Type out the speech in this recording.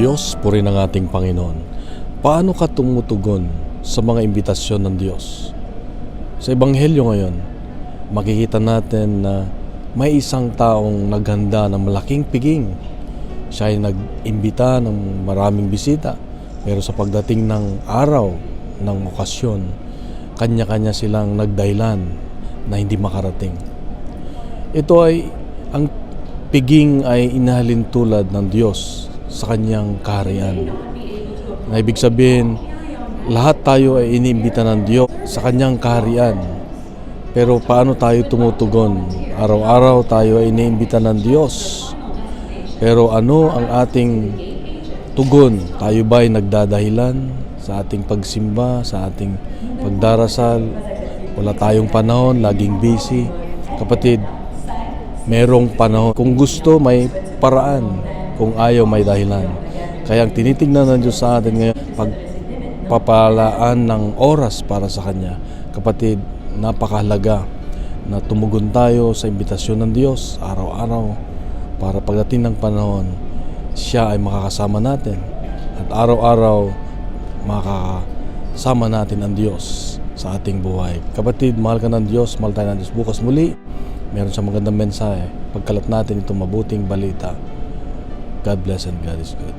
Diyos, puri ng ating Panginoon. Paano ka tumutugon sa mga imbitasyon ng Diyos? Sa Ebanghelyo ngayon, makikita natin na may isang taong naghanda ng malaking piging. Siya ay nag-imbita ng maraming bisita, pero sa pagdating ng araw ng okasyon, kanya-kanya silang nagdahilan na hindi makarating. Ito ay, ang piging ay inahalin tulad ng Diyos sa kanyang kaharian. Na ibig sabihin, lahat tayo ay iniimbita ng Diyos sa kanyang kaharian. Pero paano tayo tumutugon? Araw-araw tayo ay iniimbita ng Diyos. Pero ano ang ating tugon? Tayo ba ay nagdadahilan sa ating pagsimba, sa ating pagdarasal? Wala tayong panahon, laging busy. Kapatid, merong panahon. Kung gusto, may paraan. Kung ayaw, may dahilan. Kaya ang tinitingnan ng Diyos sa atin ngayon, pagpapalaan ng oras para sa Kanya. Kapatid, napakahalaga na tumugon tayo sa imbitasyon ng Diyos araw-araw para pagdating ng panahon, siya ay makakasama natin. At araw-araw, makakasama natin ang Diyos sa ating buhay. Kapatid, mahal ka ng Diyos, mahal tayo ng Diyos. Bukas muli, meron siyang magandang mensahe. Pagkalat natin itong mabuting balita. God bless and God is good.